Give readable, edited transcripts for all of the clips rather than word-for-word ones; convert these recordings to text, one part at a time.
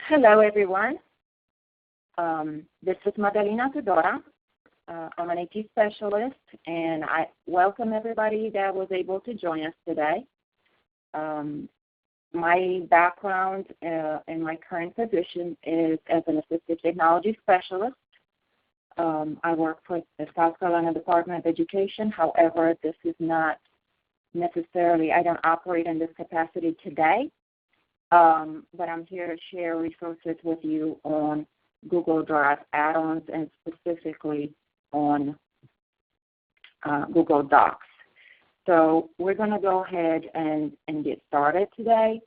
Hello, everyone. This is Madalina Tudora. I'm an IT specialist, and I welcome everybody that was able to join us today. My background in my current position is as an Assistive Technology specialist. I work for the South Carolina Department of Education. However, this is not necessarily, I don't operate in this capacity today, but I'm here to share resources with you on Google Drive add-ons and specifically on Google Docs. So we're going to go ahead and get started today.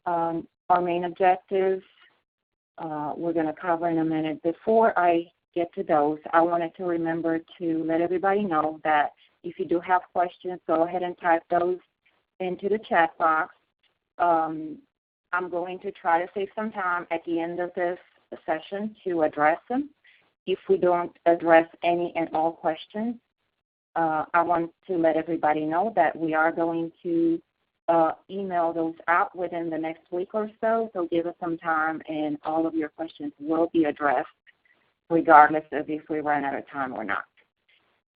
Our main objectives we're going to cover in a minute. Before I get to those, I wanted to remember to let everybody know that if you do have questions, go ahead and type those into the chat box. I'm going to try to save some time at the end of this session to address them. If we don't address any and all questions, I want to let everybody know that we are going to email those out within the next week or so. So give us some time and all of your questions will be addressed regardless of if we run out of time or not.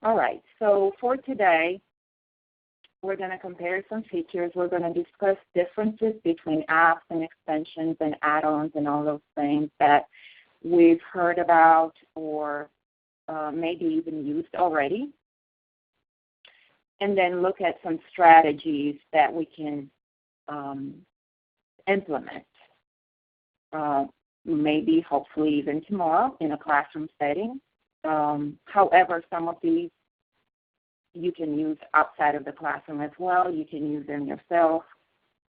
All right, so for today, we're going to compare some features. We're going to discuss differences between apps and extensions and add-ons and all those things that we've heard about or maybe even used already. And then look at some strategies that we can implement, maybe, hopefully, even tomorrow in a classroom setting. However, some of these you can use outside of the classroom as well. You can use them yourself.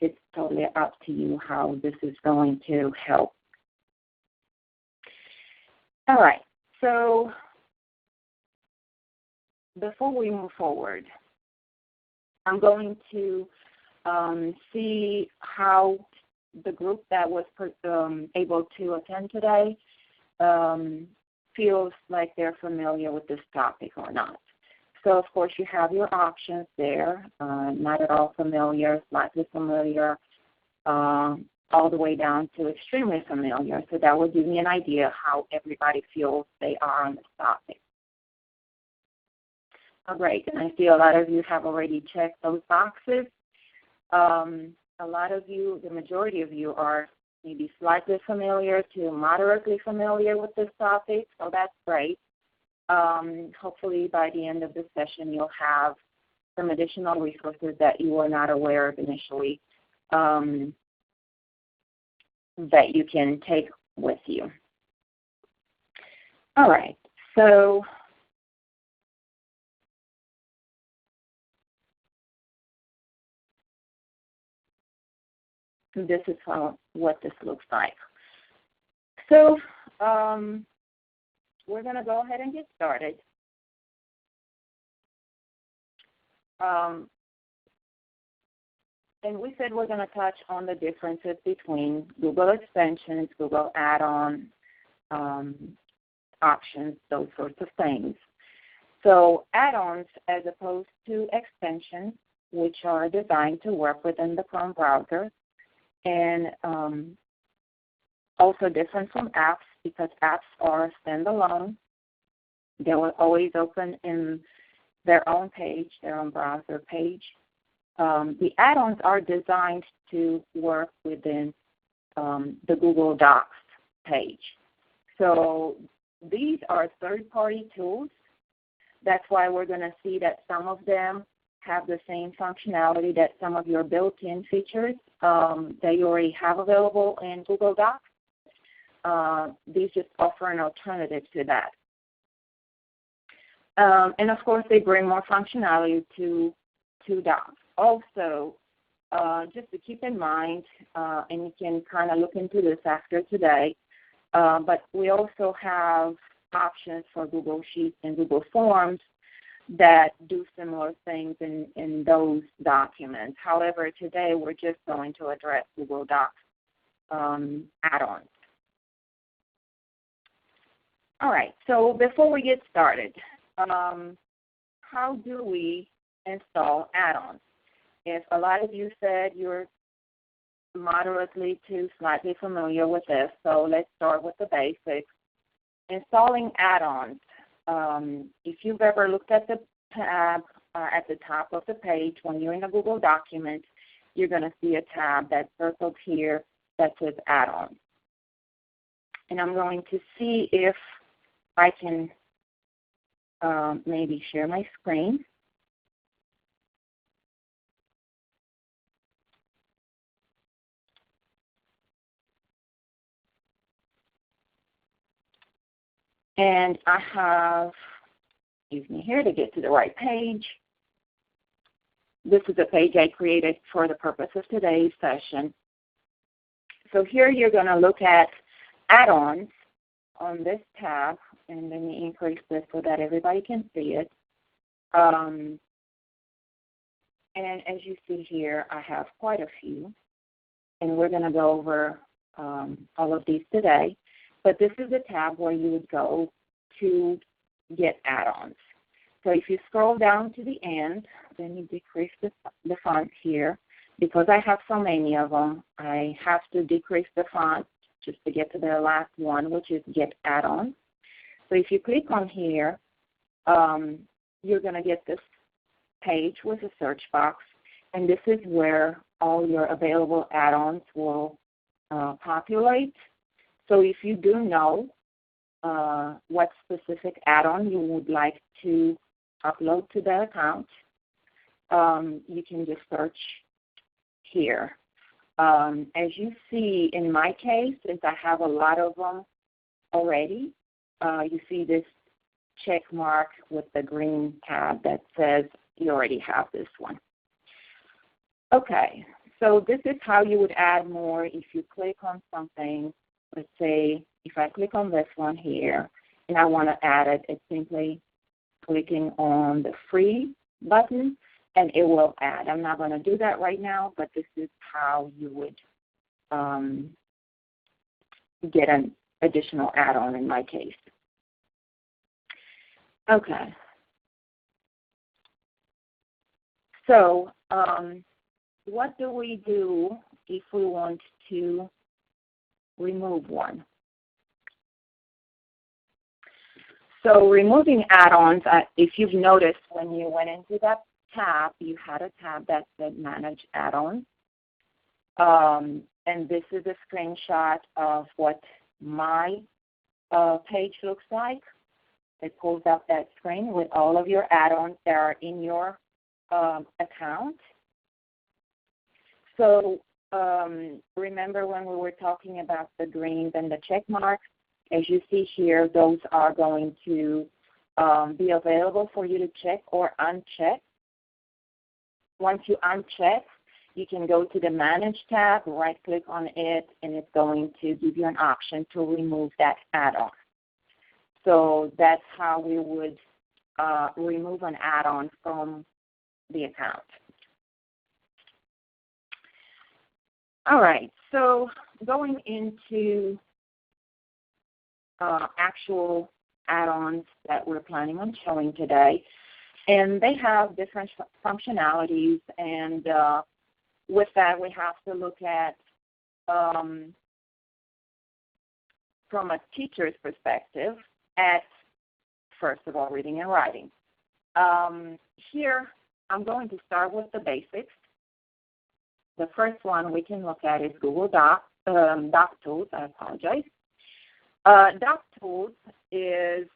It's totally up to you how this is going to help. All right, so before we move forward, I'm going to see how the group that was able to attend today feels like they're familiar with this topic or not. So, of course, you have your options there, not at all familiar, slightly familiar, all the way down to extremely familiar. So that will give me an idea how everybody feels they are on this topic. Oh, great, and I see a lot of you have already checked those boxes. A lot of you, the majority of you, are maybe slightly familiar to moderately familiar with this topic, so that's great. Hopefully by the end of this session you'll have some additional resources that you were not aware of initially that you can take with you. All right, so this is what this looks like. So we're going to go ahead and get started. And we said we're going to touch on the differences between Google extensions, Google add-on options, those sorts of things. So add-ons, as opposed to extensions, which are designed to work within the Chrome browser, and also different from apps because apps are standalone. They will always open in their own page, their own browser page. The add-ons are designed to work within the Google Docs page. So these are third-party tools. That's why we're going to see that some of them have the same functionality that some of your built-in features that you already have available in Google Docs. These just offer an alternative to that. And of course, they bring more functionality to Docs. Also, just to keep in mind, and you can kind of look into this after today, but we also have options for Google Sheets and Google Forms that do similar things in those documents. However, today we're just going to address Google Docs add-ons. All right, so before we get started, how do we install add-ons? If a lot of you said you're moderately to slightly familiar with this, so let's start with the basics. Installing add-ons. If you've ever looked at the tab at the top of the page when you're in a Google document, you're going to see a tab that's circled here that says add-ons. And I'm going to see if I can maybe share my screen. And I have, excuse me here to get to the right page. This is a page I created for the purpose of today's session. So here you're going to look at add-ons on this tab, and let me increase this so that everybody can see it. And as you see here, I have quite a few, and we're going to go over all of these today. But this is a tab where you would go to get add-ons. So if you scroll down to the end, then you decrease the font here. Because I have so many of them, I have to decrease the font just to get to the last one, which is Get Add-ons. So if you click on here, you're going to get this page with a search box, and this is where all your available add-ons will populate. So if you do know what specific add-on you would like to upload to the account, you can just search here. As you see in my case, since I have a lot of them already, you see this check mark with the green tab that says you already have this one. Okay, so this is how you would add more if you click on something. Let's say if I click on this one here and I want to add it, it's simply clicking on the free button and it will add. I'm not going to do that right now, but this is how you would get an additional add-on in my case. Okay. So what do we do if we want to remove one? So removing add-ons, if you've noticed when you went into that tab, you had a tab that said Manage Add-ons. And this is a screenshot of what my page looks like. It pulls up that screen with all of your add-ons that are in your account. So remember when we were talking about the greens and the check marks? As you see here, those are going to be available for you to check or uncheck. Once you uncheck, you can go to the Manage tab, right-click on it, and it's going to give you an option to remove that add-on. So that's how we would remove an add-on from the account. All right, so going into actual add-ons that we're planning on showing today, and they have different functionalities, and with that we have to look at, from a teacher's perspective, at, first of all, reading and writing. Here, I'm going to start with the basics. The first one we can look at is Google Doc Tools. I apologize. Doc Tools is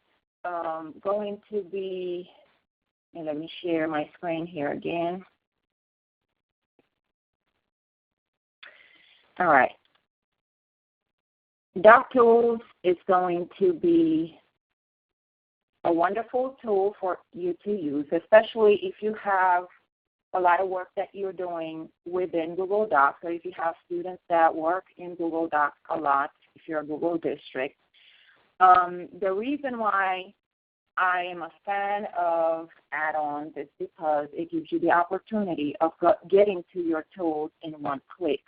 going to be, and let me share my screen here again. All right. Doc Tools is going to be a wonderful tool for you to use, especially if you have a lot of work that you're doing within Google Docs, or if you have students that work in Google Docs a lot, if you're a Google district. The reason why I am a fan of add-ons is because it gives you the opportunity of getting to your tools in one click.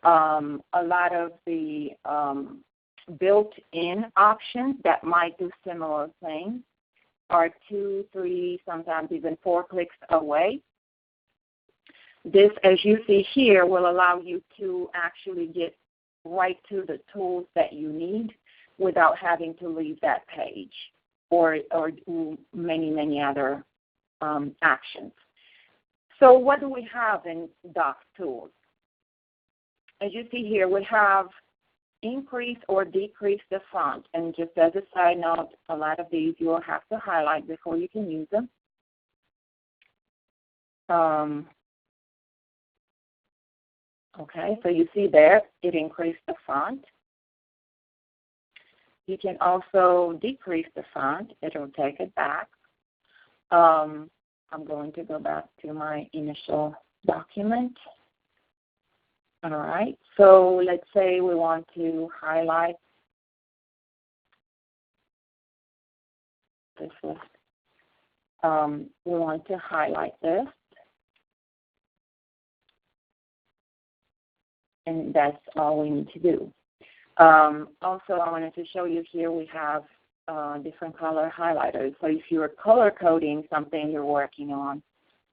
A lot of the built-in options that might do similar things are 2, 3, sometimes even 4 clicks away. This, as you see here, will allow you to actually get right to the tools that you need without having to leave that page or do many other actions. So what do we have in Docs Tools? As you see here, we have increase or decrease the font. And just as a side note, a lot of these you will have to highlight before you can use them. Okay, so you see there, it increased the font. You can also decrease the font. It will take it back. I'm going to go back to my initial document. All right, so let's say we want to highlight this list. We want to highlight this. And that's all we need to do. Also, I wanted to show you here we have different color highlighters. So if you're color coding something you're working on,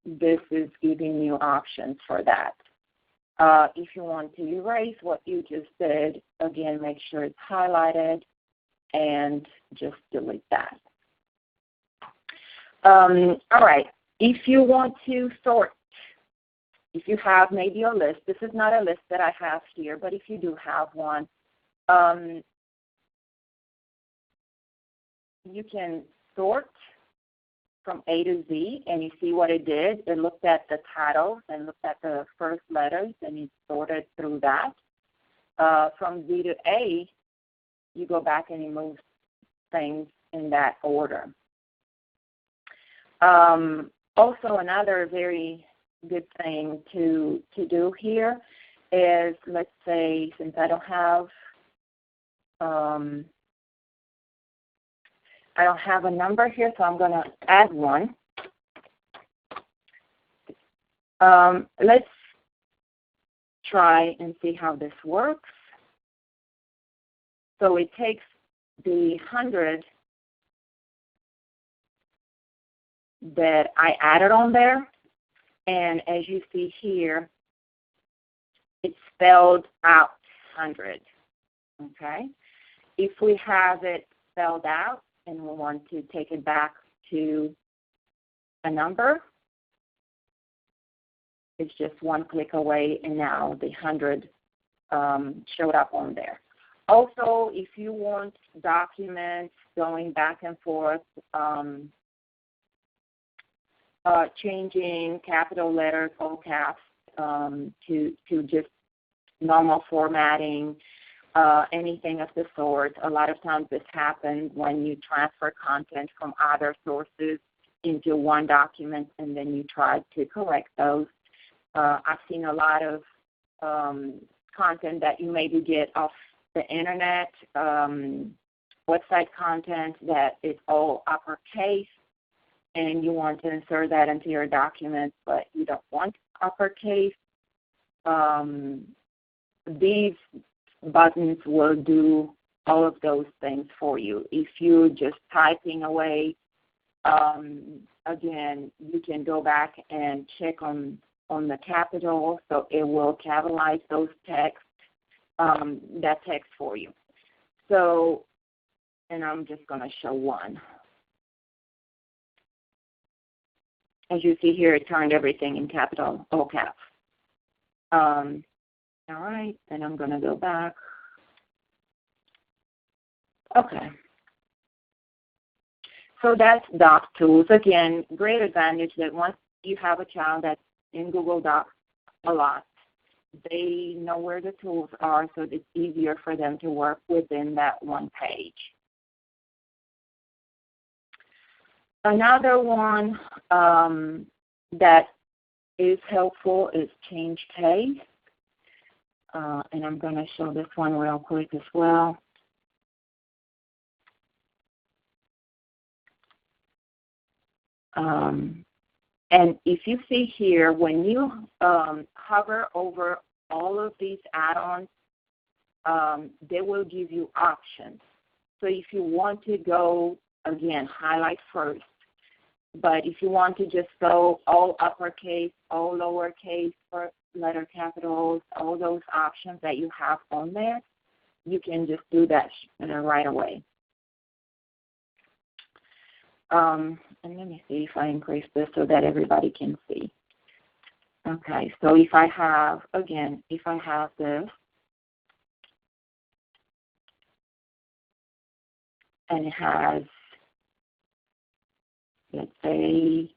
this is giving you options for that. If you want to erase what you just did, again, make sure it's highlighted and just delete that. All right, if you want to sort, if you have maybe a list, this is not a list that I have here, but if you do have one, you can sort from A to Z, and you see what it did. It looked at the titles and looked at the first letters, and it sorted through that. From Z to A, you go back and you move things in that order. Also, another very good thing to do here is, let's say, since I don't have a number here, so I'm going to add one. Let's try and see how this works. So it takes the 100 that I added on there, and as you see here, it's spelled out 100, okay? If we have it spelled out and we want to take it back to a number, it's just one click away, and now the 100 showed up on there. Also, if you want documents going back and forth, changing capital letters, all caps, to just normal formatting, anything of the sort. A lot of times this happens when you transfer content from other sources into one document and then you try to correct those. I've seen a lot of content that you maybe get off the internet, website content that is all uppercase, and you want to insert that into your document, but you don't want uppercase. These buttons will do all of those things for you. If you're just typing away, again, you can go back and check on the capital, so it will capitalize those text, that text for you. So, and I'm just going to show one. As you see here, it turned everything in capital, all caps. All right, and I'm going to go back. Okay. So that's Docs Tools. Again, great advantage that once you have a child that's in Google Docs a lot, they know where the tools are, so it's easier for them to work within that one page. Another one that is helpful is Change Case. And I'm going to show this one real quick as well. And if you see here, when you hover over all of these add-ons, they will give you options. So if you want to go, again, highlight first, But if you want to just go all uppercase, all lowercase, for letter capitals, all those options that you have on there, you can just do that right away. And let me see if I increase this so that everybody can see. Okay, so if I have, again, if I have this, and it has, let's say,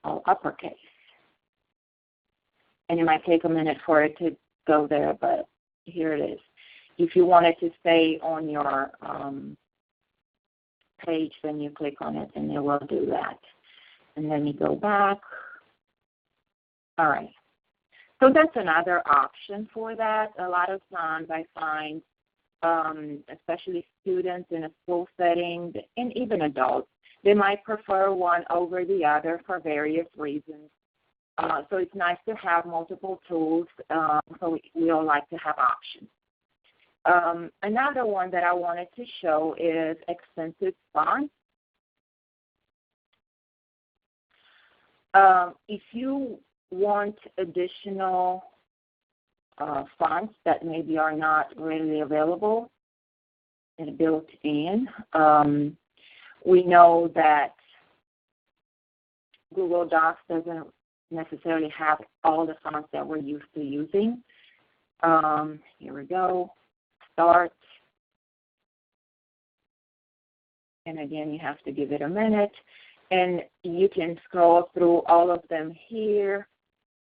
all uppercase. And it might take a minute for it to go there, but here it is. If you want it to stay on your page, then you click on it and it will do that. And then you go back. All right. So that's another option for that. A lot of times I find, especially students in a school setting and even adults, they might prefer one over the other for various reasons. So it's nice to have multiple tools, so we all like to have options. Another one that I wanted to show is extensive fonts. If you want additional fonts that maybe are not readily available and built in, we know that Google Docs doesn't necessarily have all the fonts that we're used to using. Here we go. Start. And again, you have to give it a minute. And you can scroll through all of them here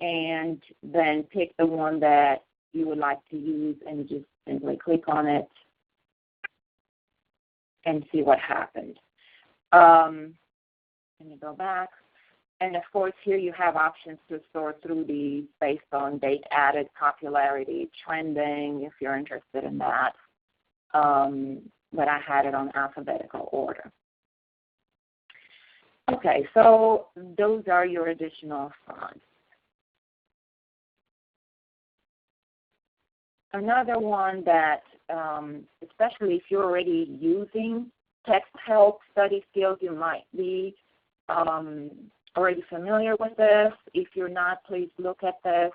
and then pick the one that you would like to use and just simply click on it and see what happened. And you go back. And of course, here you have options to sort through these based on date added, popularity, trending, if you're interested in that. But I had it on alphabetical order. Okay, so those are your additional fonts. Another one that, especially if you're already using text help study skills, you might be already familiar with this. If you're not, please look at this.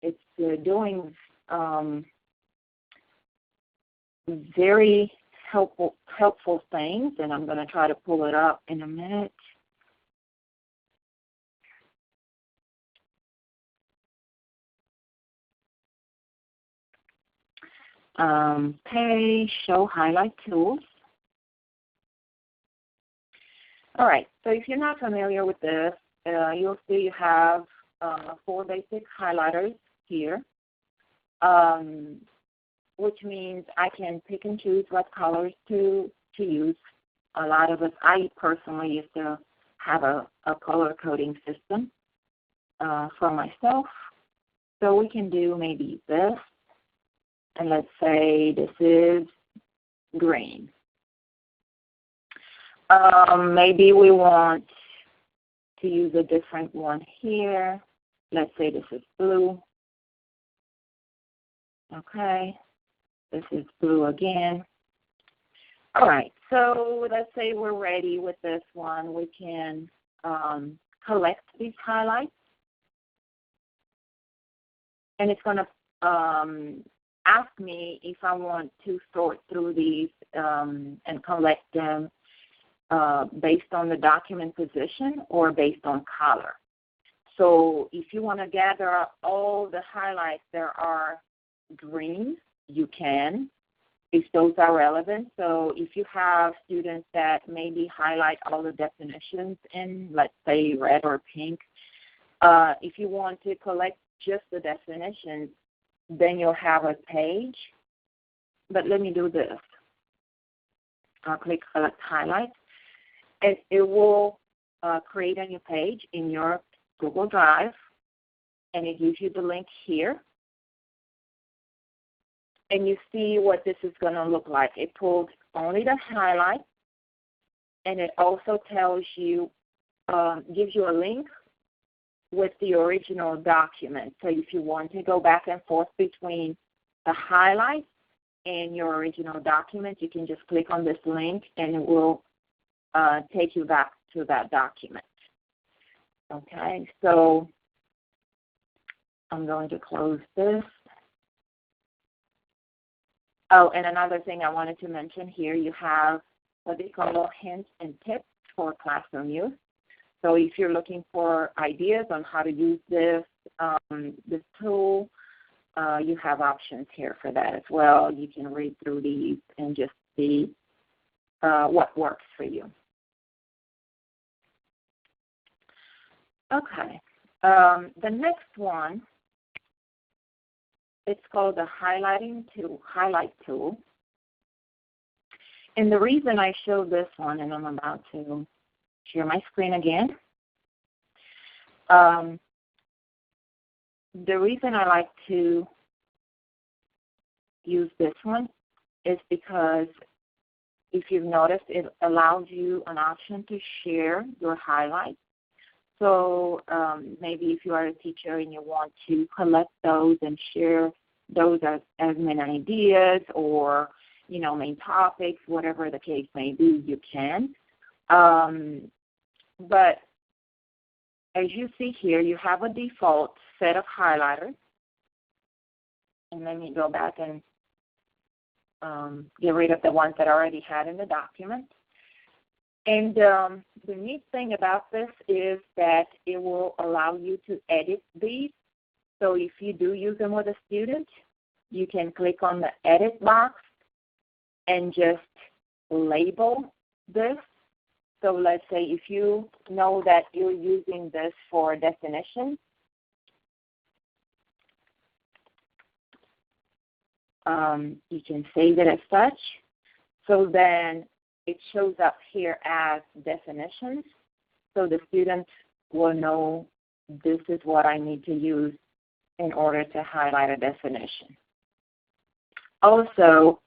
It's doing very helpful things, and I'm going to try to pull it up in a minute. Show highlight tools. All right, so if you're not familiar with this, you'll see you have 4 basic highlighters here, which means I can pick and choose what colors to use. A lot of us, I personally used to have a color coding system for myself. So we can do maybe this, and let's say this is green. Maybe we want to use a different one here. Let's say this is blue. Okay, this is blue again. All right, so let's say we're ready with this one. We can collect these highlights. And it's going to ask me if I want to sort through these and collect them based on the document position or based on color. So if you want to gather up all the highlights that are green, you can, if those are relevant. So if you have students that maybe highlight all the definitions in, let's say, red or pink, if you want to collect just the definitions, then you'll have a page. But let me do this. I'll click Select Highlights, and it will create a new page in your Google Drive, and it gives you the link here. And you see what this is going to look like. It pulled only the highlights, and it also tells you, gives you a link with the original document. So if you want to go back and forth between the highlights and your original document, you can just click on this link, and it will take you back to that document. Okay, so I'm going to close this. Oh, and another thing I wanted to mention here, you have what they call hints and tips for classroom use. So if you're looking for ideas on how to use this tool, you have options here for that as well. You can read through these and just see what works for you. Okay, the next one, it's called the highlight tool. And the reason I show this one, and I'm about to share my screen again, the reason I like to use this one is because if you've noticed, it allows you an option to share your highlights. So maybe if you are a teacher and you want to collect those and share those as main ideas or, you know, main topics, whatever the case may be, you can. But as you see here, you have a default set of highlighters. And let me go back and get rid of the ones that I already had in the document. And the neat thing about this is that it will allow you to edit these. So if you do use them with a student, you can click on the edit box and just label this. So let's say if you know that you're using this for definition, you can save it as such. So then it shows up here as definitions. So the student will know this is what I need to use in order to highlight a definition. Also,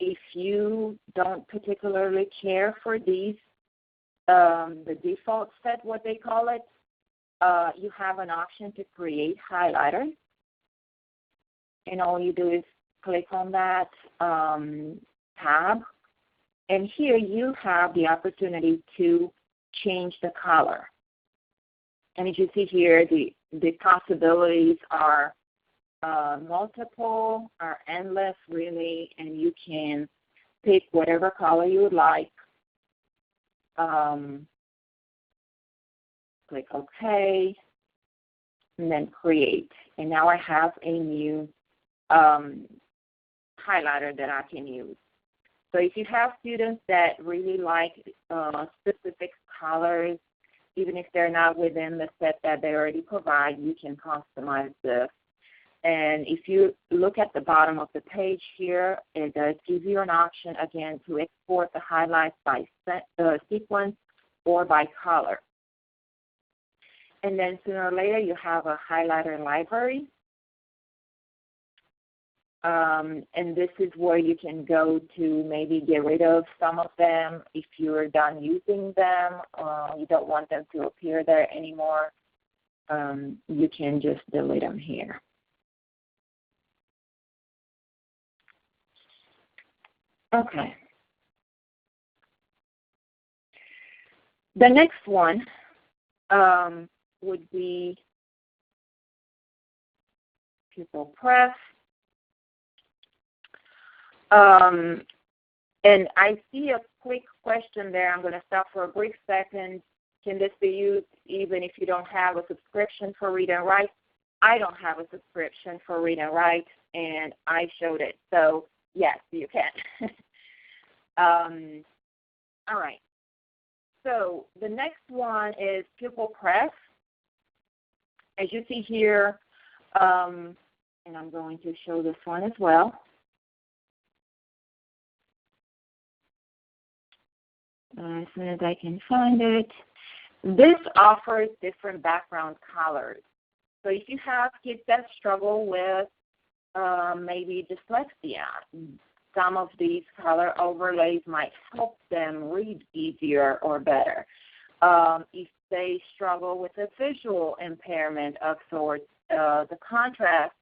if you don't particularly care for these, the default set, what they call it, you have an option to create highlighters. And all you do is click on that tab. And here you have the opportunity to change the color. And as you see here, the possibilities are multiple, are endless really, and you can pick whatever color you would like. Click OK, and then create. And now I have a new highlighter that I can use. So if you have students that really like specific colors, even if they're not within the set that they already provide, you can customize this. And if you look at the bottom of the page here, it does give you an option, again, to export the highlights by sequence or by color. And then sooner or later, you have a highlighter library. And this is where you can go to maybe get rid of some of them if you're done using them. You don't want them to appear there anymore. You can just delete them here. Okay. The next one would be Pupil Press. And I see a quick question there. I'm going to stop for a brief second. Can this be used even if you don't have a subscription for Read and Write? I don't have a subscription for Read and Write, and I showed it. So, yes, you can. All right. So the next one is Pupil Press. As you see here, and I'm going to show this one as well. As soon as I can find it. This offers different background colors. So if you have kids that struggle with maybe dyslexia, some of these color overlays might help them read easier or better. If they struggle with a visual impairment of sorts, the contrast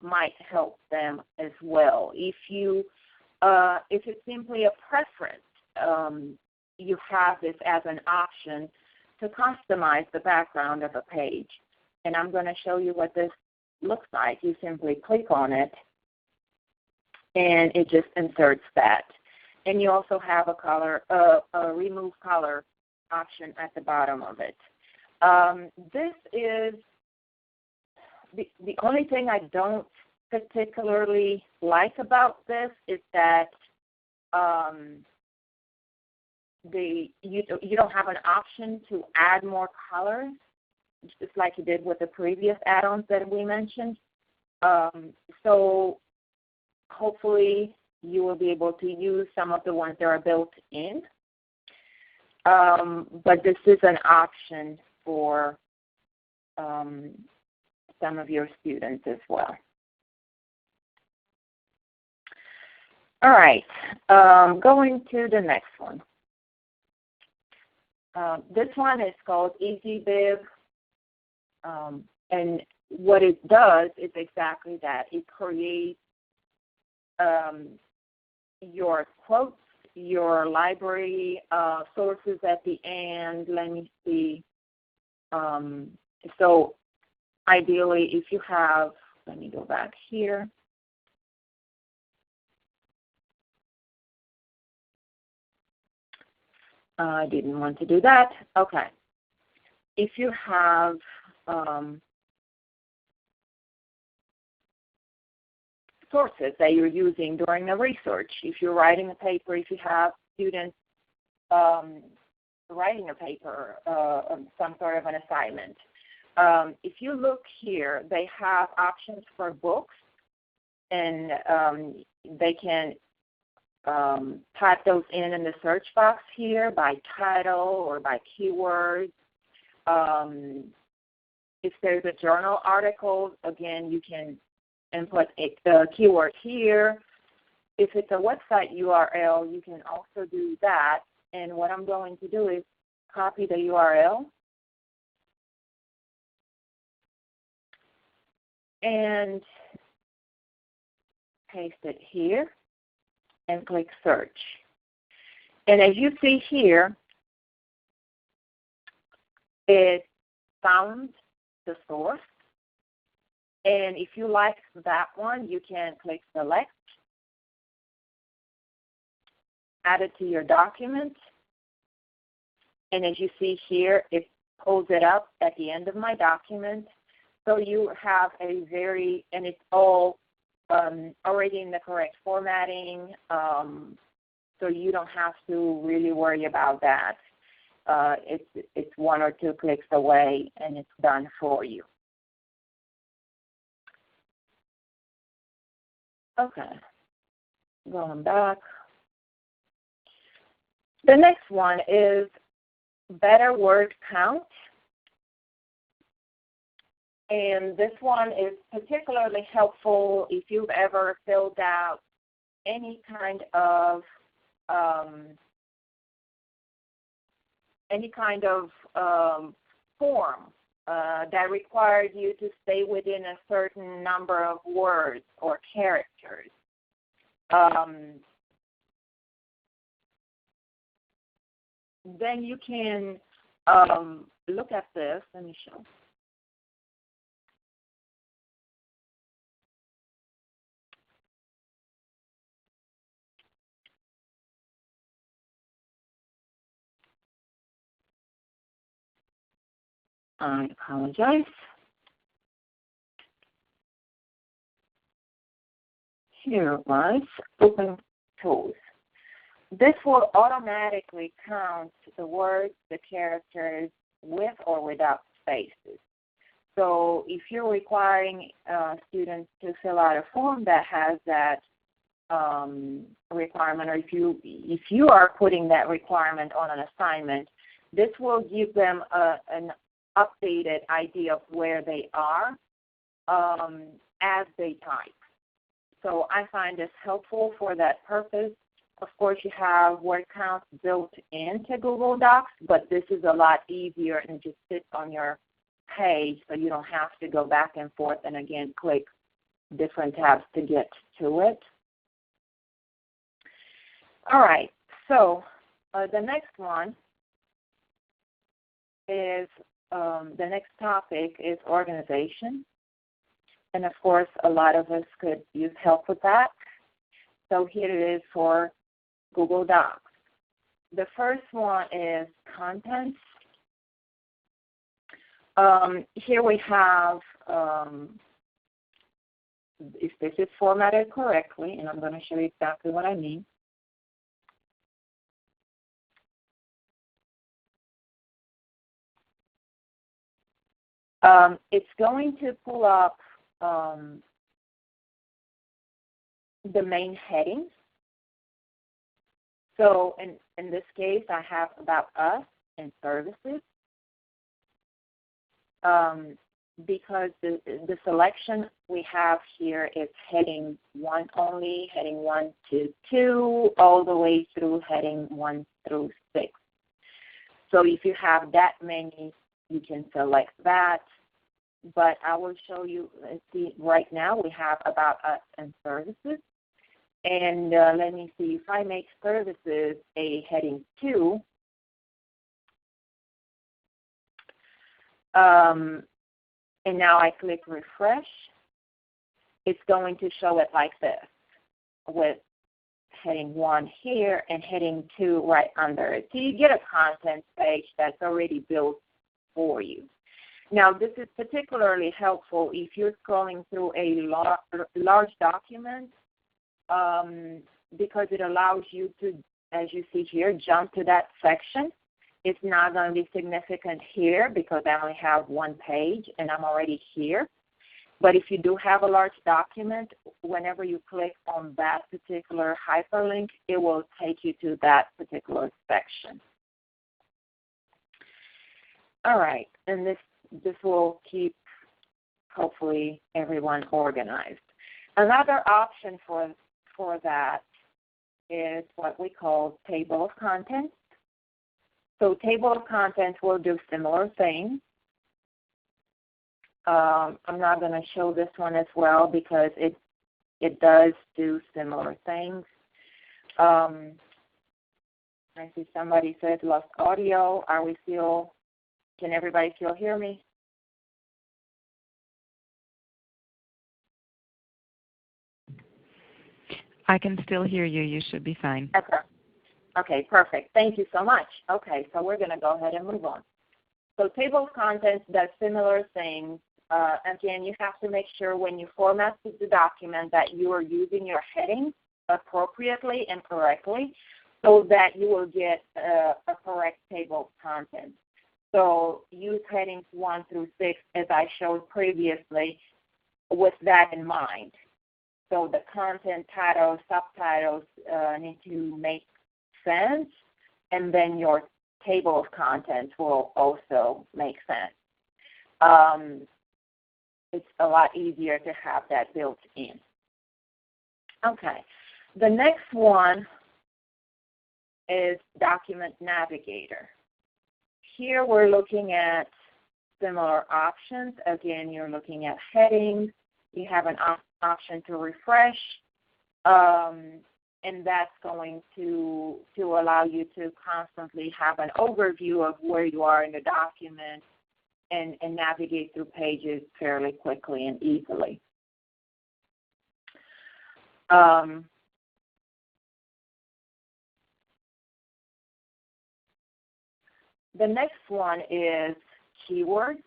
might help them as well. If it's simply a preference, you have this as an option to customize the background of a page. And I'm going to show you what this looks like. You simply click on it, and it just inserts that. And you also have a color, a remove color option at the bottom of it. This is the only thing I don't particularly like about this is that you don't have an option to add more colors, just like you did with the previous add-ons that we mentioned. So hopefully you will be able to use some of the ones that are built in. But this is an option for some of your students as well. All right, going to the next one. This one is called EasyBib, and what it does is exactly that. It creates your quotes, your library sources at the end. Let me see. So ideally, if you have, let me go back here. I didn't want to do that. Okay. If you have sources that you're using during the research, if you're writing a paper, if you have students writing a paper, some sort of an assignment, if you look here, they have options for books, and they can type those in the search box here by title or by keywords. If there's a journal article, again, you can input the keyword here. If it's a website URL, you can also do that. And what I'm going to do is copy the URL and paste it here and click search. And as you see here, it found the source. And if you like that one, you can click select, add it to your document. And as you see here, it pulls it up at the end of my document. So you have a very, and it's all already in the correct formatting, so you don't have to really worry about that. It's one or two clicks away, and it's done for you. Okay, going back. The next one is better word count. And this one is particularly helpful if you've ever filled out any kind of form that requires you to stay within a certain number of words or characters. Then you can look at this. Let me show. I apologize. Here it was, open tools. This will automatically count the words, the characters with or without spaces. So if you're requiring students to fill out a form that has that requirement, or if you are putting that requirement on an assignment, this will give them an updated idea of where they are as they type. So I find this helpful for that purpose. Of course, you have word counts built into Google Docs, but this is a lot easier and just sits on your page, so you don't have to go back and forth and again click different tabs to get to it. All right, so The next one is, the next topic is organization. And of course, a lot of us could use help with that. So here it is for Google Docs. The first one is contents. Here we have, if this is formatted correctly, and I'm going to show you exactly what I mean. It's going to pull up the main headings. So in this case, I have about us and services. Because the selection we have here is heading 1 only, heading 1 to 2, all the way through heading 1 through 6. So if you have that many, you can select that. But I will show you, let's see, right now we have about us and services. And let me see, if I make services a heading 2, and now I click refresh, it's going to show it like this, with heading 1 here and heading 2 right under it. So you get a content page that's already built for you. Now, this is particularly helpful if you're scrolling through a large document, because it allows you to, as you see here, jump to that section. It's not going to be significant here because I only have 1 page and I'm already here. But if you do have a large document, whenever you click on that particular hyperlink, it will take you to that particular section. All right, and this will keep, hopefully, everyone organized. Another option for that is what we call table of contents. So table of contents will do similar things. I'm not going to show this one as well because it does do similar things. I see somebody said lost audio. Are we still, can everybody still hear me? I can still hear you. You should be fine. Okay. Okay, perfect. Thank you so much. Okay, so we're going to go ahead and move on. So table of contents does similar things. Again, you have to make sure when you format the document that you are using your headings appropriately and correctly so that you will get a correct table of contents. So use headings 1 through 6 as I showed previously with that in mind. So the content, titles, subtitles need to make sense, and then your table of contents will also make sense. It's a lot easier to have that built in. Okay, the next one is Document Navigator. Here we're looking at similar options. Again, you're looking at headings. You have an option to refresh, and that's going to allow you to constantly have an overview of where you are in the document and navigate through pages fairly quickly and easily. The next one is keywords.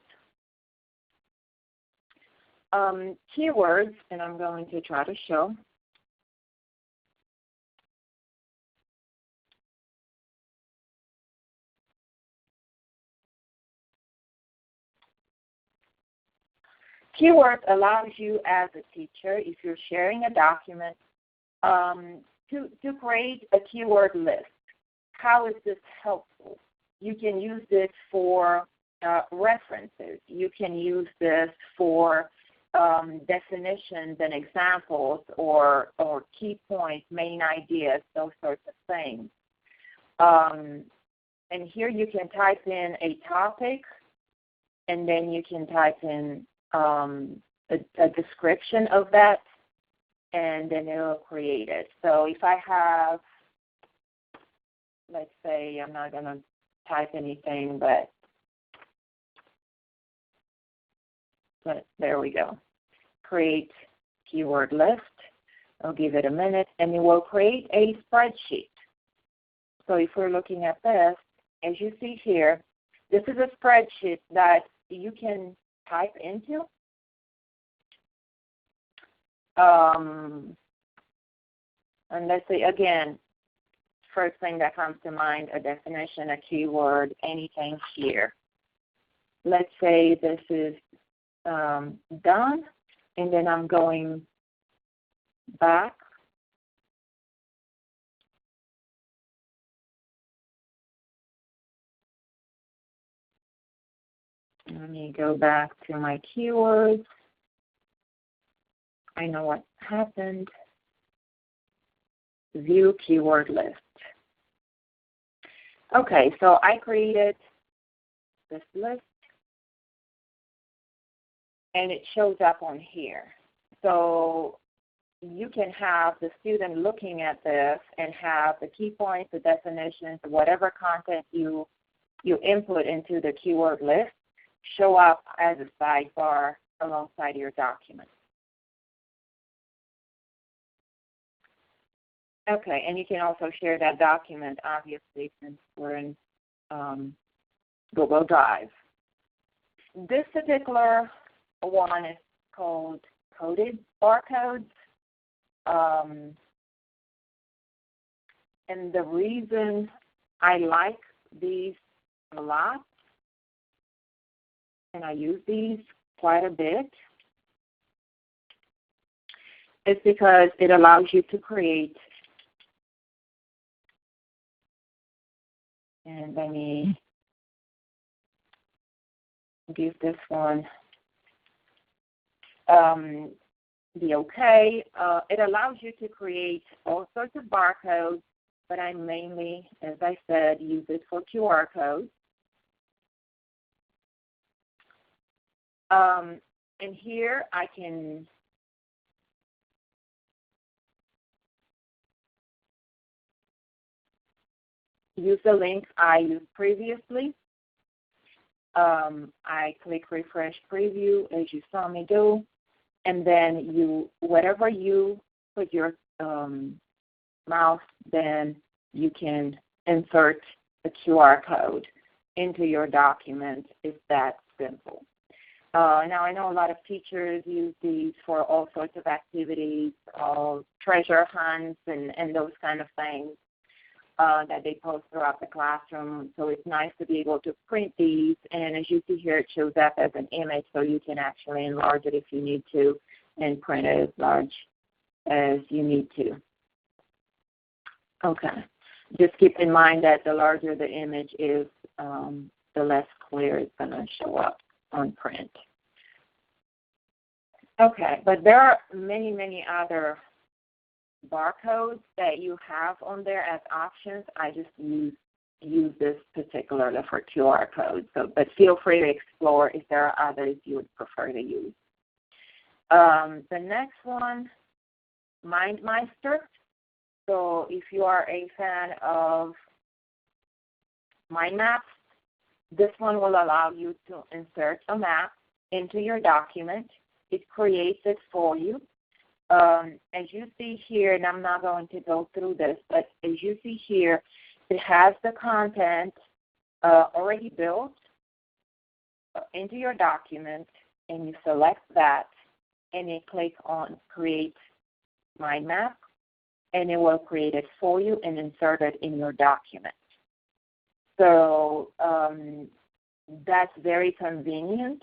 Keywords, and I'm going to try to show. Keywords allows you as a teacher, if you're sharing a document, to create a keyword list. How is this helpful? You can use this for references. You can use this for definitions and examples or key points, main ideas, those sorts of things. And here you can type in a topic, and then you can type in a description of that, and then it will create it. So if I have let's say I'm not going to type anything, but there we go. Create keyword list. I'll give it a minute, and it will create a spreadsheet. So if we're looking at this, as you see here, this is a spreadsheet that you can type into. And let's say, again, first thing that comes to mind, a definition, a keyword, anything here. Let's say this is done, and then I'm going back. Let me go back to my keywords. I know what happened. View keyword list. Okay, so I created this list, and it shows up on here. So you can have the student looking at this and have the key points, the definitions, whatever content you input into the keyword list show up as a sidebar alongside your document. Okay, and you can also share that document, obviously, since we're in Google Drive. This particular one is called coded barcodes. And the reason I like these a lot, and I use these quite a bit, is because it allows you to create, and let me give this one the okay. It allows you to create all sorts of barcodes, but I mainly, as I said, use it for QR codes. And here I can use the link I used previously. I click refresh preview, as you saw me do, and then whatever you put your mouse, then you can insert a QR code into your document. It's that simple. Now, I know a lot of teachers use these for all sorts of activities, treasure hunts and those kind of things that they post throughout the classroom. So it's nice to be able to print these. And as you see here, it shows up as an image, so you can actually enlarge it if you need to and print it as large as you need to. Okay. Just keep in mind that the larger the image is, the less clear it's going to show up on print. Okay, but there are many, many other barcodes that you have on there as options. I just use this particularly for QR codes. So, but feel free to explore if there are others you would prefer to use. The next one, Mindmystrict. So if you are a fan of mind maps, this one will allow you to insert a map into your document. It creates it for you. As you see here, and I'm not going to go through this, but as you see here, it has the content already built into your document, and you select that, and you click on Create Mind Map, and it will create it for you and insert it in your document. So that's very convenient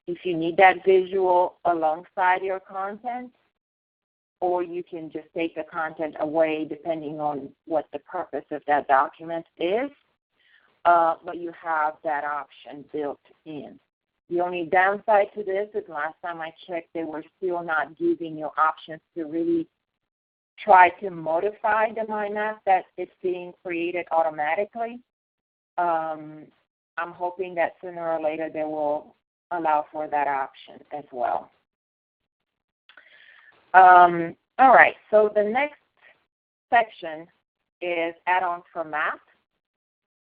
if you need that visual alongside your content, or you can just take the content away depending on what the purpose of that document is, but you have that option built in. The only downside to this is last time I checked, they were still not giving you options to really try to modify the mind map that it's being created automatically. I'm hoping that sooner or later they will allow for that option as well. All right, so the next section is add-ons for math.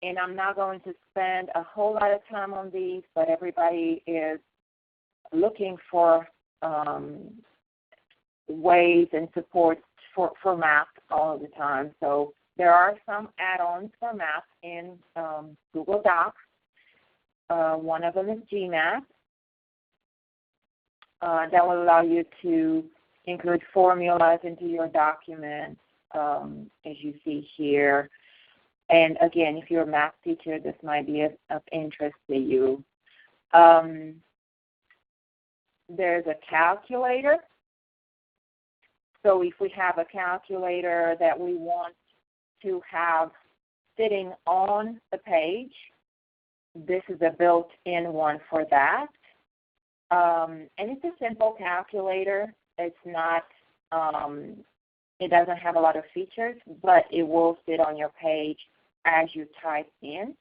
and I'm not going to spend a whole lot of time on these, but everybody is looking for ways and support for math all the time. So there are some add-ons for math in Google Docs. One of them is GMap. That will allow you to include formulas into your document, as you see here. And again, if you're a math teacher, this might be of interest to you. There's a calculator. So if we have a calculator that we want to have sitting on the page, this is a built-in one for that. And it's a simple calculator. It's not, it doesn't have a lot of features, but it will sit on your page as you type in.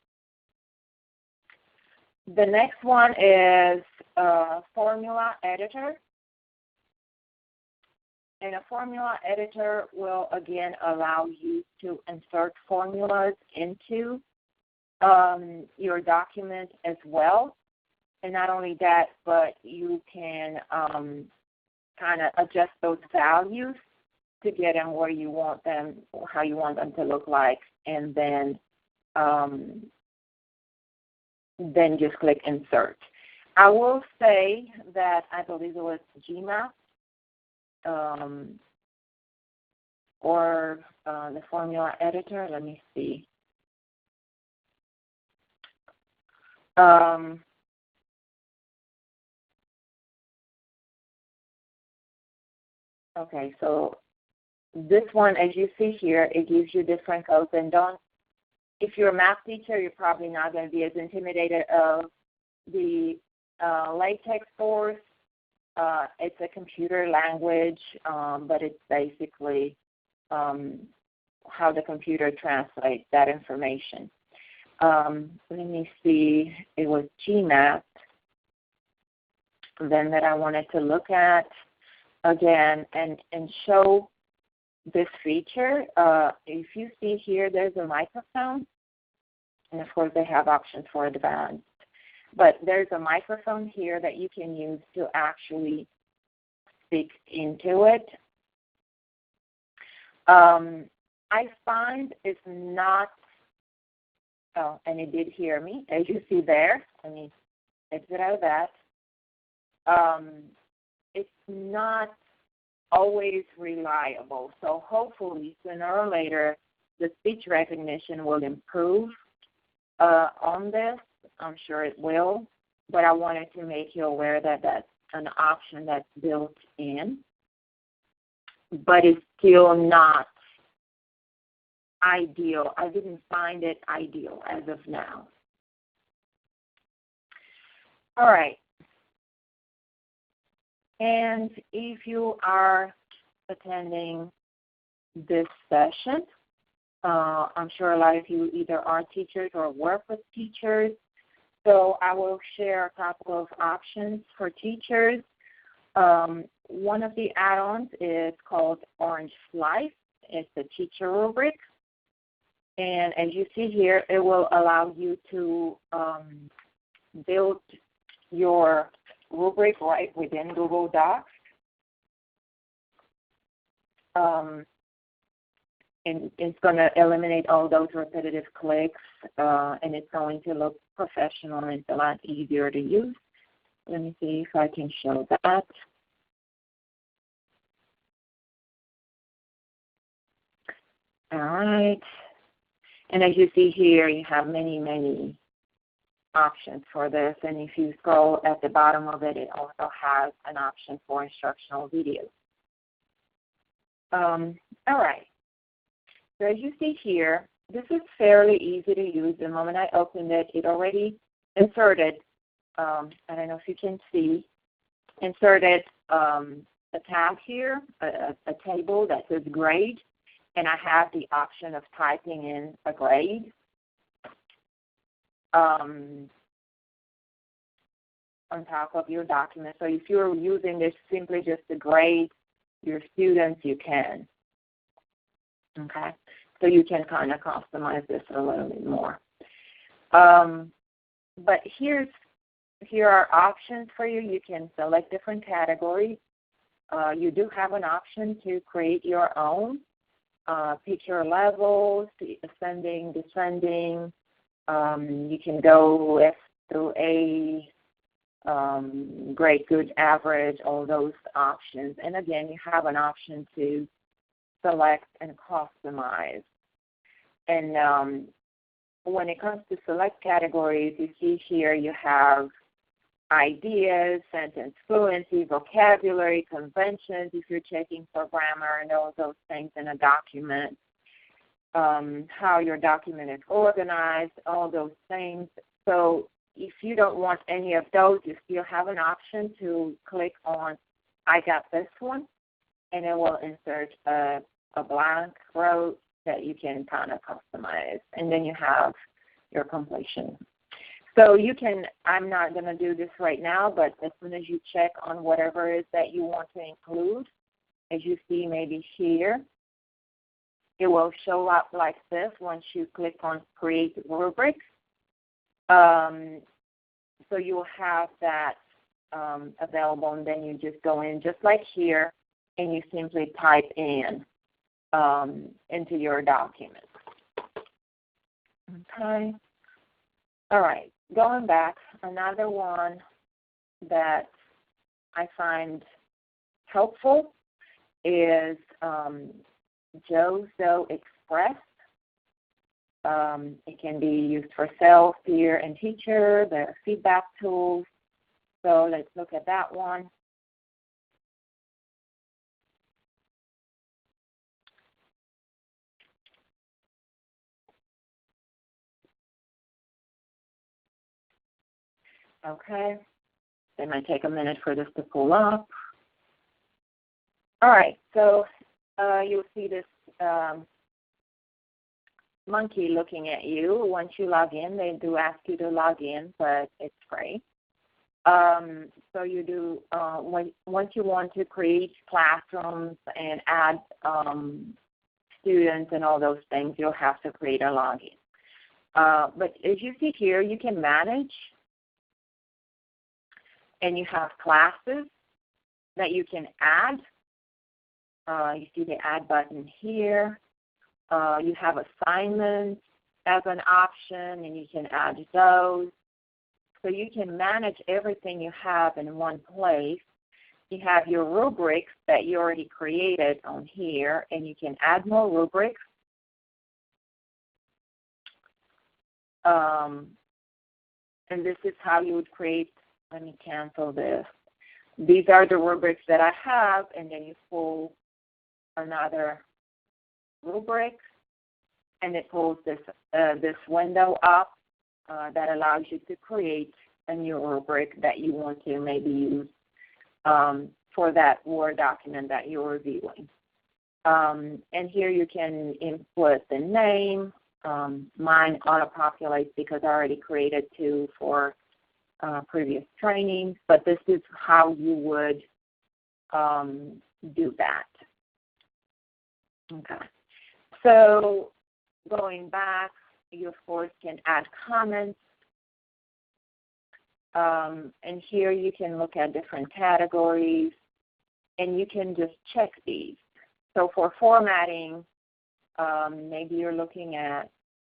The next one is a formula editor. And a formula editor will, again, allow you to insert formulas into your document as well. And not only that, but you can kind of adjust those values to get them where you want them, how you want them to look like, and then just click Insert. I will say that I believe it was GMap or the formula editor. Let me see. Okay, so this one, as you see here, it gives you different codes. And if you're a math teacher, you're probably not going to be as intimidated of the LaTeX source. It's a computer language, but it's basically how the computer translates that information. Let me see, it was GMap then that I wanted to look at again and show this feature. If you see here, there's a microphone, and of course they have options for advanced. But there's a microphone here that you can use to actually speak into it. I find it's not, oh, and it did hear me, as you see there. Let me exit out of that. It's not always reliable. So hopefully sooner or later the speech recognition will improve on this. I'm sure it will, but I wanted to make you aware that that's an option that's built in, but it's still not ideal. I didn't find it ideal as of now. All right. And if you are attending this session, I'm sure a lot of you either are teachers or work with teachers. So I will share a couple of options for teachers. One of the add-ons is called Orange Slice. It's a teacher rubric. And as you see here, it will allow you to build your rubric right within Google Docs. And it's going to eliminate all those repetitive clicks, and it's going to look professional, and it's a lot easier to use. Let me see if I can show that. All right. And as you see here, you have many, many options for this. And if you scroll at the bottom of it, it also has an option for instructional videos. All right. So as you see here, this is fairly easy to use. The moment I opened it, it already inserted, I don't know if you can see, inserted a tab here, a table that says grade, and I have the option of typing in a grade. On top of your document. So if you're using this simply just to grade your students, you can. Okay? So you can kind of customize this a little bit more. But here are options for you. You can select different categories. You do have an option to create your own. Pick your levels, ascending, descending. You can go F through A, great, good, average, all those options. And again, you have an option to select and customize. And when it comes to select categories, you see here you have ideas, sentence fluency, vocabulary, conventions, if you're checking for grammar and all those things in a document, how your document is organized, all those things. So if you don't want any of those, you still have an option to click on I got this one, and it will insert a blank row that you can kind of customize, and then you have your completion. So you can, I'm not going to do this right now, but as soon as you check on whatever it is that you want to include, as you see maybe here, it will show up like this once you click on Create Rubrics. So you will have that available, and then you just go in just like here, and you simply type in into your document. Okay. All right. Going back, another one that I find helpful is JoZo Express. It can be used for self, peer, and teacher. There are feedback tools. So let's look at that one. Okay. It might take a minute for this to pull up. All right. So you'll see this monkey looking at you. Once you log in, they do ask you to log in, but it's free. So you do, once you want to create classrooms and add students and all those things, you'll have to create a login. But as you see here, you can manage, and you have classes that you can add. You see the Add button here. You have assignments as an option, and you can add those. So you can manage everything you have in one place. You have your rubrics that you already created on here, and you can add more rubrics. And this is how you would create. Let me cancel this. These are the rubrics that I have, and then you pull another rubric, and it pulls this window up that allows you to create a new rubric that you want to maybe use for that Word document that you're reviewing. And here you can input the name. Mine auto-populates because I already created two for previous trainings, but this is how you would do that. Okay. So going back, you of course can add comments. And here you can look at different categories, and you can just check these. So for formatting, maybe you're looking at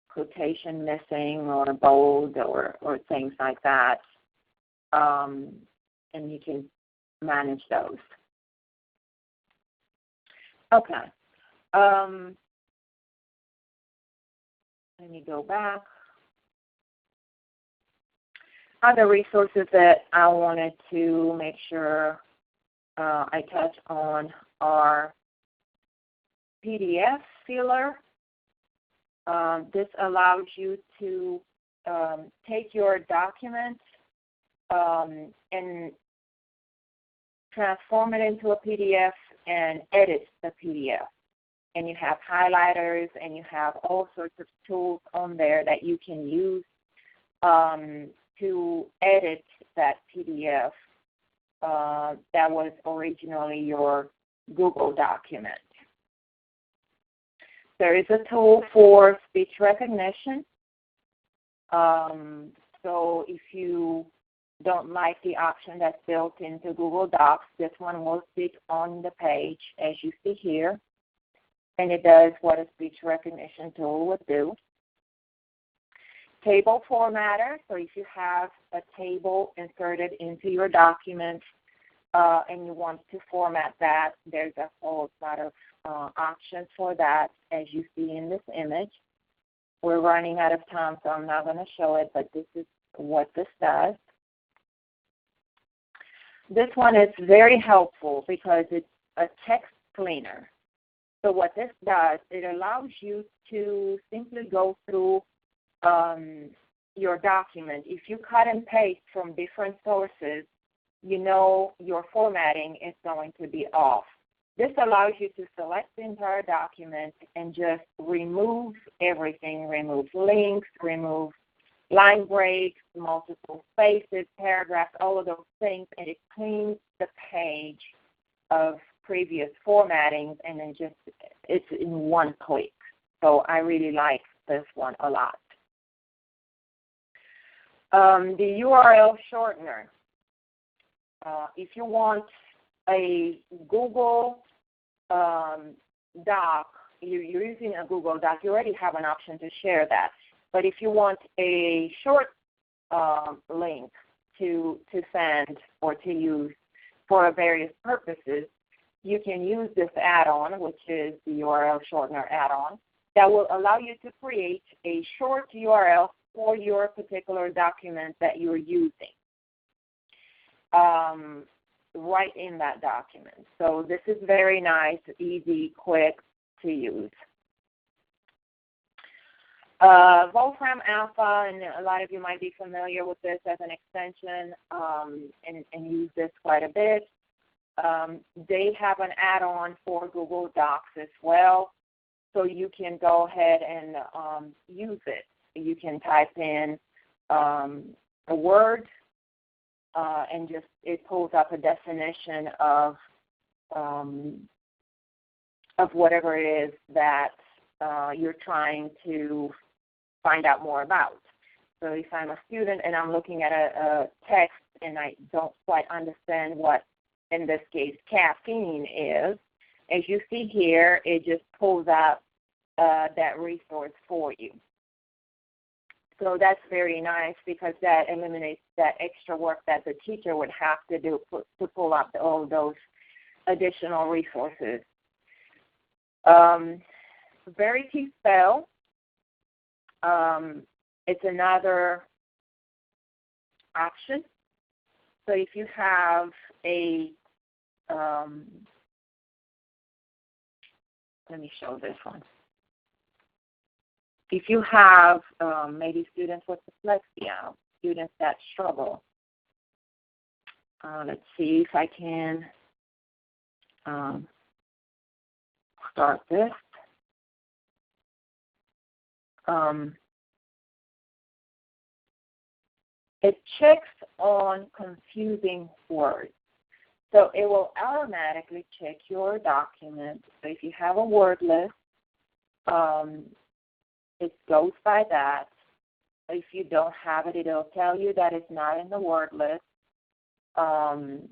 quotation missing or bold or things like that, and you can manage those. Okay. Let me go back. Other resources that I wanted to make sure I touch on are PDFSealer. This allows you to take your document and transform it into a PDF and edit the PDF. And you have highlighters, and you have all sorts of tools on there that you can use to edit that PDF that was originally your Google document. There is a tool for speech recognition. So if you don't like the option that's built into Google Docs, this one will sit on the page as you see here, and it does what a speech recognition tool would do. Table formatter, so if you have a table inserted into your document and you want to format that, there's a whole lot of options for that as you see in this image. We're running out of time, so I'm not going to show it, but this is what this does. This one is very helpful because it's a text cleaner. So what this does, it allows you to simply go through your document. If you cut and paste from different sources, you know your formatting is going to be off. This allows you to select the entire document and just remove everything, remove links, remove line breaks, multiple spaces, paragraphs, all of those things, and it cleans the page of previous formattings, and then just it's in one click. So I really like this one a lot. The URL shortener. If you want a Google Doc, you're using a Google Doc, you already have an option to share that. But if you want a short link to send or to use for various purposes, you can use this add-on, which is the URL shortener add-on, that will allow you to create a short URL for your particular document that you're using right in that document. So this is very nice, easy, quick to use. Wolfram Alpha, and a lot of you might be familiar with this as an extension and use this quite a bit. They have an add-on for Google Docs as well, so you can go ahead and use it. You can type in a word and just it pulls up a definition of whatever it is that you're trying to find out more about. So if I'm a student and I'm looking at a text and I don't quite understand what, in this case, caffeine is, as you see here, it just pulls up that resource for you. So that's very nice because that eliminates that extra work that the teacher would have to do to pull up all those additional resources. Verity Spell, it's another option. So if you have a, let me show this one. If you have maybe students with dyslexia, students that struggle, let's see if I can start this. It checks on confusing words. So it will automatically check your document. So if you have a word list, it goes by that. If you don't have it, it'll tell you that it's not in the word list. And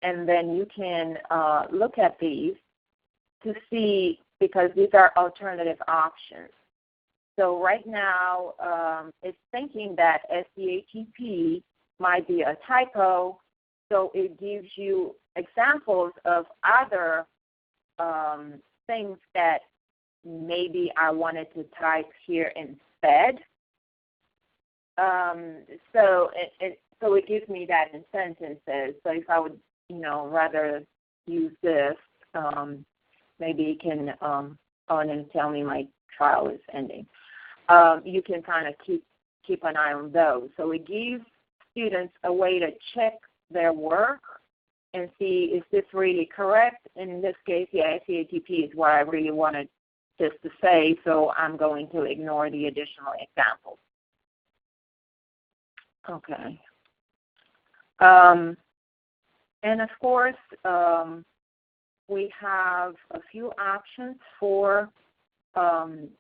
then you can look at these to see, because these are alternative options. So right now, it's thinking that SCATP might be a typo, so it gives you examples of other things that maybe I wanted to type here instead. So it gives me that in sentences. So if I would, rather use this, maybe it can on and tell me my trial is ending. You can kind of keep an eye on those. So it gives students a way to check their work and see, is this really correct? And in this case, yeah, SCATP is what I really wanted just to say, so I'm going to ignore the additional examples. Okay. And of course, we have a few options for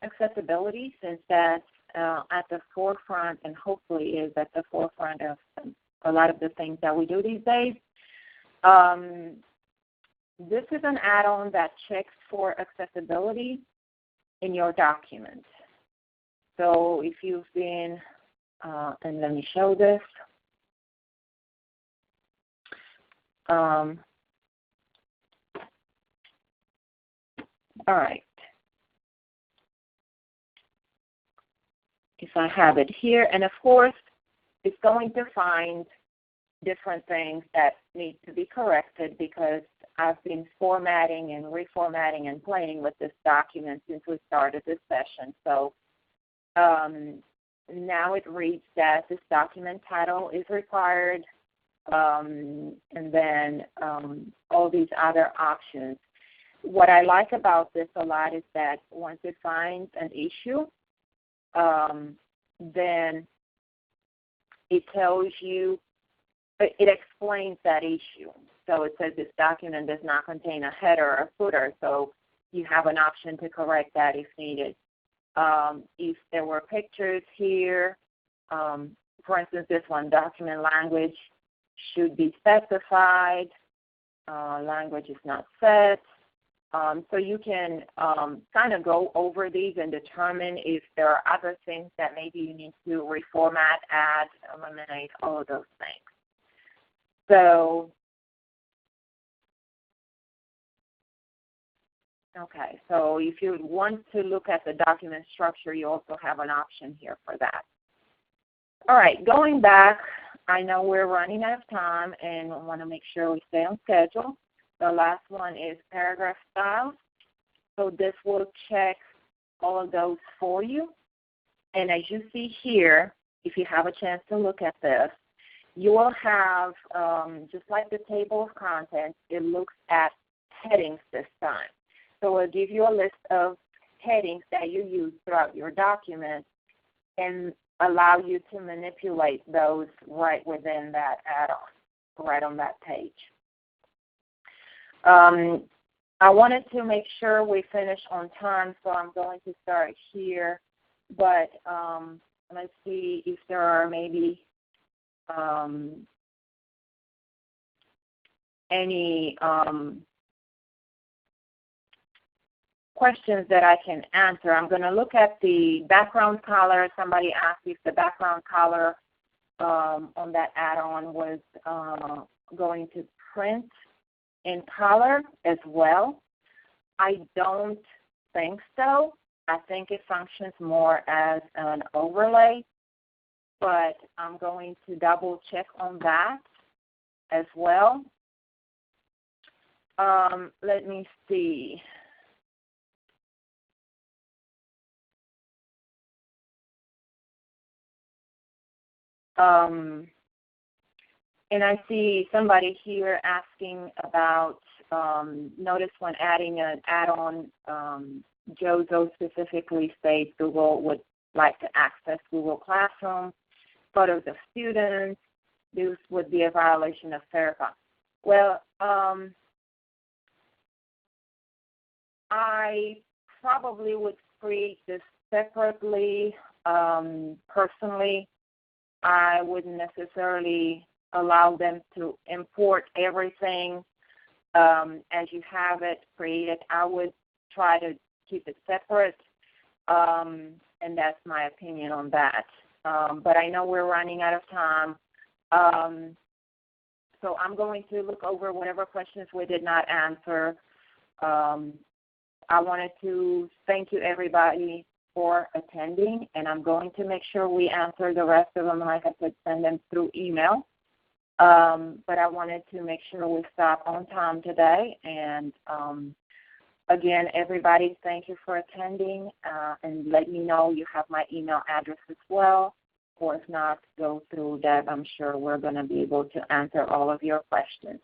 accessibility, since that's at the forefront, and hopefully is at the forefront of a lot of the things that we do these days. This is an add-on that checks for accessibility in your document. So if you've been, and let me show this. All right. If I have it here, and of course, it's going to find different things that need to be corrected because I've been formatting and reformatting and playing with this document since we started this session. So now it reads that this document title is required, and then all these other options. What I like about this a lot is that once it finds an issue, then it tells you, it explains that issue. So it says this document does not contain a header or a footer, so you have an option to correct that if needed. If there were pictures here, for instance, this one, document language should be specified. Language is not set. So you can kind of go over these and determine if there are other things that maybe you need to reformat, add, eliminate, all of those things. So, okay, so if you want to look at the document structure, you also have an option here for that. All right, going back, I know we're running out of time and I want to make sure we stay on schedule. The last one is paragraph styles. So this will check all of those for you. And as you see here, if you have a chance to look at this, you will have, just like the table of contents, it looks at headings this time. So it'll give you a list of headings that you use throughout your document and allow you to manipulate those right within that add-on, right on that page. I wanted to make sure we finish on time, so I'm going to start here. But let's see if there are maybe any questions that I can answer. I'm going to look at the background color. Somebody asked if the background color on that add-on was going to print in color as well. I don't think so. I think it functions more as an overlay, but I'm going to double check on that as well. Let me see. And I see somebody here asking about, notice when adding an add-on, Jozo specifically states Google would like to access Google Classroom, photos of students. This would be a violation of FAIRCOM. Well, I probably would create this separately. Personally, I wouldn't necessarily allow them to import everything as you have it created. I would try to keep it separate, and that's my opinion on that. But I know we're running out of time, so I'm going to look over whatever questions we did not answer. I wanted to thank you, everybody, for attending, and I'm going to make sure we answer the rest of them. Like I said, send them through email. But I wanted to make sure we stop on time today. And again, everybody, thank you for attending, and let me know you have my email address as well. Or if not, go through Deb. I'm sure we're going to be able to answer all of your questions.